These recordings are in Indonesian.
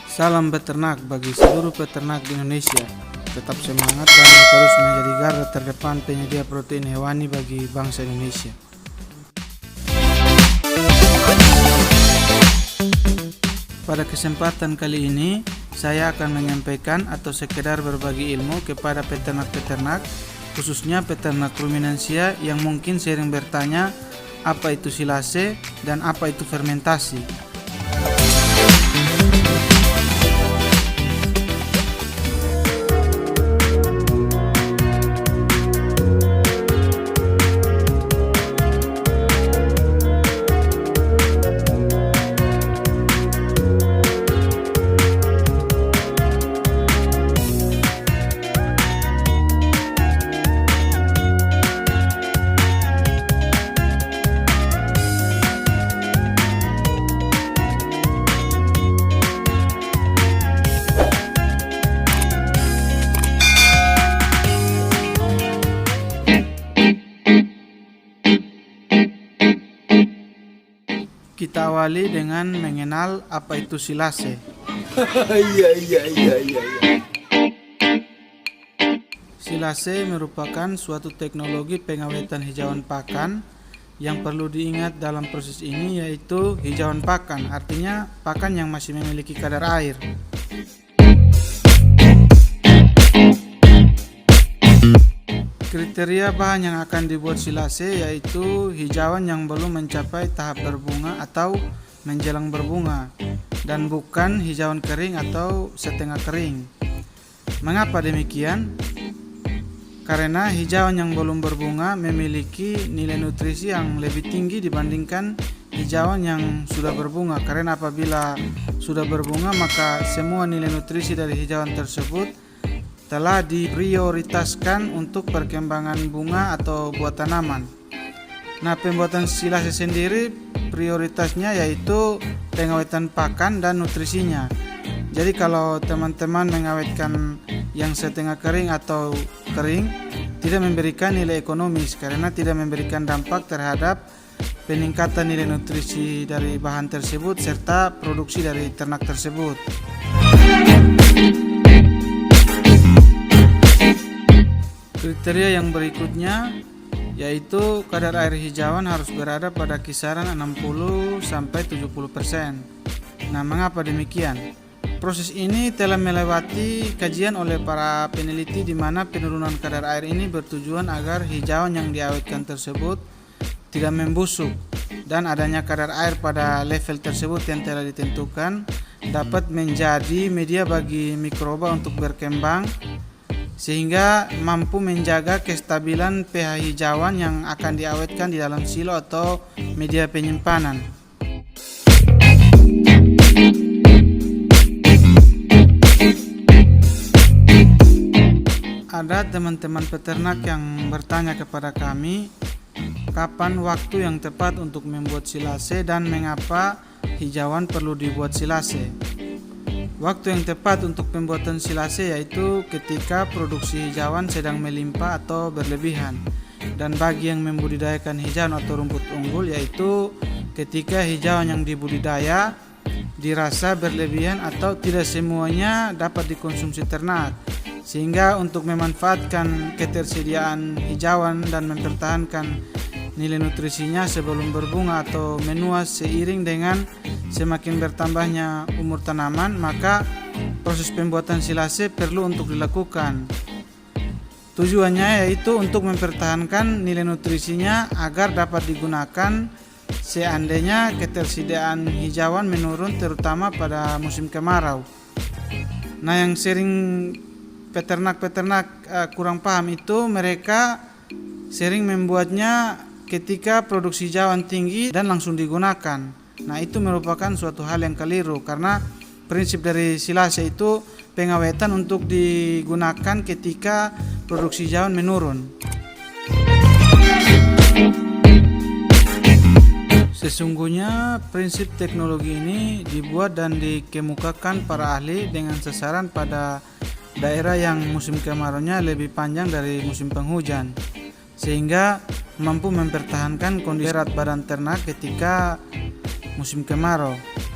Salam beternak bagi seluruh peternak di Indonesia. Tetap semangat dan terus menjadi garda terdepan penyedia protein hewani bagi bangsa Indonesia. Pada kesempatan kali ini, saya akan menyampaikan atau sekedar berbagi ilmu kepada peternak-peternak, khususnya peternak ruminansia yang mungkin sering bertanya apa itu silase dan apa itu fermentasi. Kita awali dengan mengenal apa itu silase. Silase merupakan suatu teknologi pengawetan hijauan pakan. Yang perlu diingat dalam proses ini yaitu hijauan pakan, artinya pakan yang masih memiliki kadar air. Kriteria bahan yang akan dibuat silase yaitu hijauan yang belum mencapai tahap berbunga atau menjelang berbunga, dan bukan hijauan kering atau setengah kering. Mengapa demikian? Karena hijauan yang belum berbunga memiliki nilai nutrisi yang lebih tinggi dibandingkan hijauan yang sudah berbunga. Karena apabila sudah berbunga, maka semua nilai nutrisi dari hijauan tersebut telah diprioritaskan untuk perkembangan bunga atau buah tanaman. Nah, pembuatan silase sendiri prioritasnya yaitu pengawetan pakan dan nutrisinya. Jadi kalau teman-teman mengawetkan yang setengah kering atau kering, tidak memberikan nilai ekonomis karena tidak memberikan dampak terhadap peningkatan nilai nutrisi dari bahan tersebut serta produksi dari ternak tersebut. Kriteria yang berikutnya yaitu kadar air hijauan harus berada pada kisaran 60-70%. Nah, mengapa demikian? Proses ini telah melewati kajian oleh para peneliti di mana penurunan kadar air ini bertujuan agar hijauan yang diawetkan tersebut tidak membusuk, dan adanya kadar air pada level tersebut yang telah ditentukan dapat menjadi media bagi mikroba untuk berkembang sehingga mampu menjaga kestabilan pH hijauan yang akan diawetkan di dalam silo atau media penyimpanan. Ada teman-teman peternak yang bertanya kepada kami, kapan waktu yang tepat untuk membuat silase dan mengapa hijauan perlu dibuat silase. Waktu yang tepat untuk pembuatan silase yaitu ketika produksi hijauan sedang melimpah atau berlebihan. Dan bagi yang membudidayakan hijauan atau rumput unggul yaitu ketika hijauan yang dibudidaya dirasa berlebihan atau tidak semuanya dapat dikonsumsi ternak. Sehingga untuk memanfaatkan ketersediaan hijauan dan mempertahankan nilai nutrisinya sebelum berbunga atau menua seiring dengan semakin bertambahnya umur tanaman, maka proses pembuatan silase perlu untuk dilakukan. Tujuannya yaitu untuk mempertahankan nilai nutrisinya agar dapat digunakan seandainya ketersediaan hijauan menurun terutama pada musim kemarau. Nah, yang sering peternak-peternak kurang paham itu mereka sering membuatnya ketika produksi hijauan tinggi dan langsung digunakan. Nah, itu merupakan suatu hal yang keliru karena prinsip dari silase itu pengawetan untuk digunakan ketika produksi hijauan menurun. Sesungguhnya prinsip teknologi ini dibuat dan dikemukakan para ahli dengan sasaran pada daerah yang musim kemaraunya lebih panjang dari musim penghujan, sehingga mampu mempertahankan kondisi berat badan ternak ketika musim kemarau.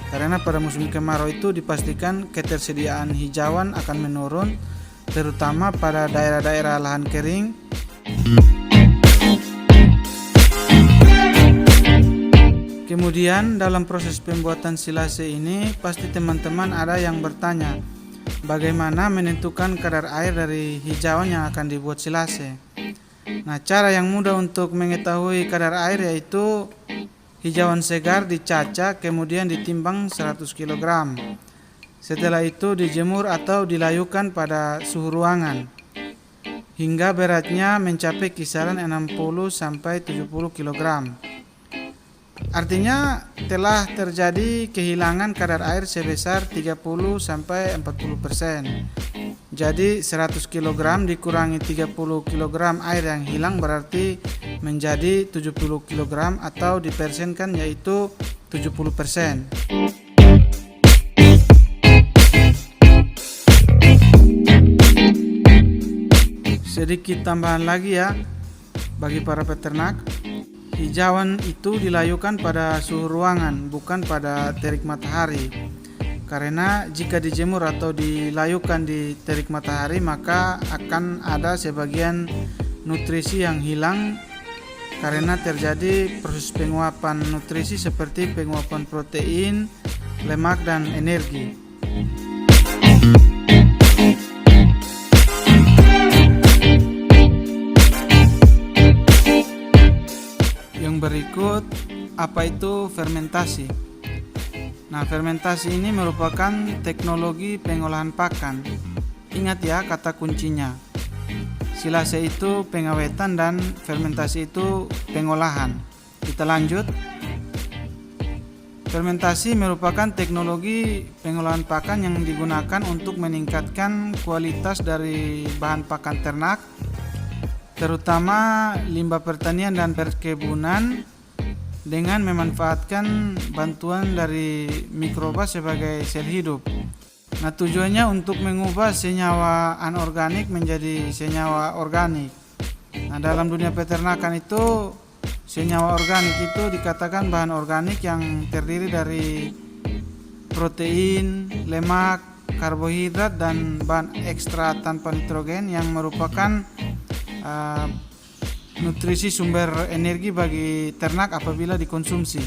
Karena pada musim kemarau itu dipastikan ketersediaan hijauan akan menurun, terutama pada daerah-daerah lahan kering. Kemudian dalam proses pembuatan silase ini pasti teman-teman ada yang bertanya, bagaimana menentukan kadar air dari hijauan yang akan dibuat silase? Nah, cara yang mudah untuk mengetahui kadar air yaitu hijauan segar dicacah kemudian ditimbang 100 kg. Setelah itu dijemur atau dilayukan pada suhu ruangan hingga beratnya mencapai kisaran 60 sampai 70 kg. Artinya telah terjadi kehilangan kadar air sebesar 30 sampai 40%. Jadi 100 kg dikurangi 30 kg air yang hilang berarti menjadi 70 kg atau dipersenkan yaitu 70%. Sedikit tambahan lagi ya bagi para peternak. Hijauan itu dilayukan pada suhu ruangan, bukan pada terik matahari. Karena jika dijemur atau dilayukan di terik matahari, maka akan ada sebagian nutrisi yang hilang karena terjadi proses penguapan nutrisi seperti penguapan protein, lemak, dan energi. Berikut, apa itu fermentasi? Nah, fermentasi ini merupakan teknologi pengolahan pakan. Ingat ya kata kuncinya. Silase itu pengawetan dan fermentasi itu pengolahan. Kita lanjut. Fermentasi merupakan teknologi pengolahan pakan yang digunakan untuk meningkatkan kualitas dari bahan pakan ternak, terutama limbah pertanian dan perkebunan, dengan memanfaatkan bantuan dari mikroba sebagai sel hidup. Nah, tujuannya untuk mengubah senyawa anorganik menjadi senyawa organik. Nah, dalam dunia peternakan itu senyawa organik itu dikatakan bahan organik yang terdiri dari protein, lemak, karbohidrat, dan bahan ekstra tanpa nitrogen yang merupakan nutrisi sumber energi bagi ternak apabila dikonsumsi.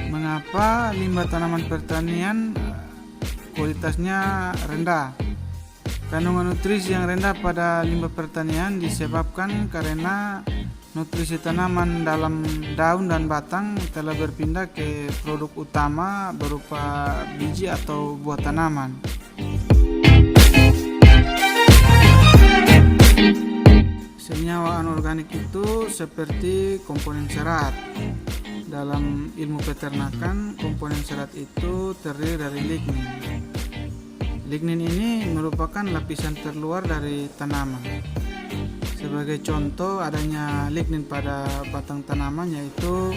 Mengapa limbah tanaman pertanian kualitasnya rendah? Kandungan nutrisi yang rendah pada limbah pertanian disebabkan karena nutrisi tanaman dalam daun dan batang telah berpindah ke produk utama berupa biji atau buah tanaman. Senyawa anorganik itu seperti komponen serat. Dalam ilmu peternakan, komponen serat itu terdiri dari lignin. Lignin ini merupakan lapisan terluar dari tanaman. Sebagai contoh adanya lignin pada batang tanaman yaitu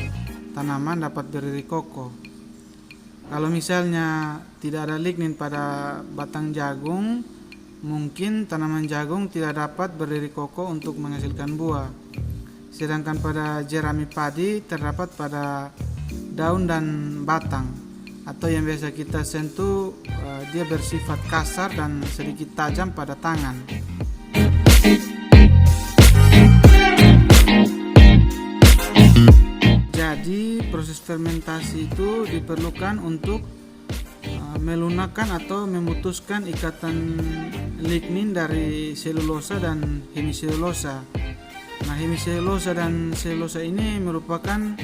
tanaman dapat berdiri kokoh. Kalau misalnya tidak ada lignin pada batang jagung, mungkin tanaman jagung tidak dapat berdiri kokoh untuk menghasilkan buah. Sedangkan pada jerami padi terdapat pada daun dan batang, atau yang biasa kita sentuh, dia bersifat kasar dan sedikit tajam pada tangan. Jadi proses fermentasi itu diperlukan untuk melunakkan atau memutuskan ikatan lignin dari selulosa dan hemiselulosa. Nah, hemiselulosa dan selulosa ini merupakan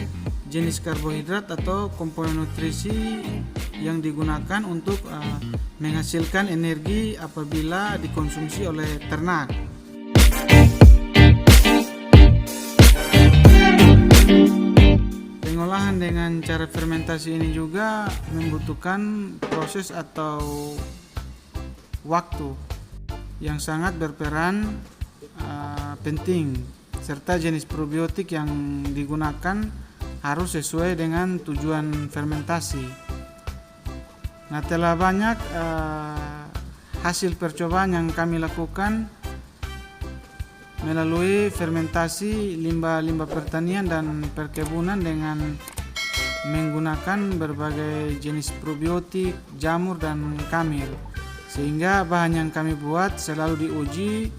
jenis karbohidrat atau komponen nutrisi yang digunakan untuk menghasilkan energi apabila dikonsumsi oleh ternak. Pengolahan dengan cara fermentasi ini juga membutuhkan proses atau waktu yang sangat berperan penting, serta jenis probiotik yang digunakan harus sesuai dengan tujuan fermentasi. Nah, telah banyak hasil percobaan yang kami lakukan melalui fermentasi limbah-limbah pertanian dan perkebunan dengan menggunakan berbagai jenis probiotik, jamur, dan kamir, sehingga bahan yang kami buat selalu diuji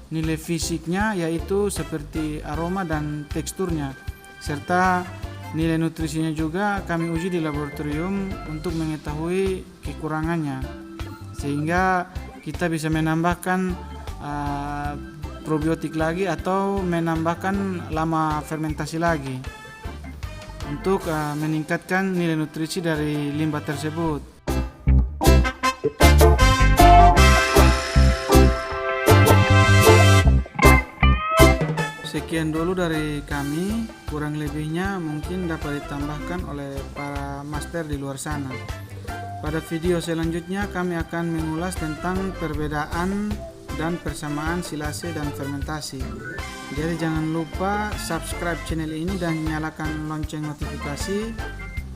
nilai fisiknya, yaitu seperti aroma dan teksturnya, serta nilai nutrisinya juga kami uji di laboratorium untuk mengetahui kekurangannya, sehingga kita bisa menambahkan probiotik lagi atau menambahkan lama fermentasi lagi untuk meningkatkan nilai nutrisi dari limbah tersebut. Sekian dulu dari kami, kurang lebihnya mungkin dapat ditambahkan oleh para master di luar sana. Pada video selanjutnya kami akan mengulas tentang perbedaan dan persamaan silase dan fermentasi. Jadi jangan lupa subscribe channel ini dan nyalakan lonceng notifikasi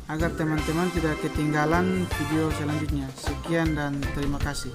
agar teman-teman tidak ketinggalan video selanjutnya. Sekian dan terima kasih.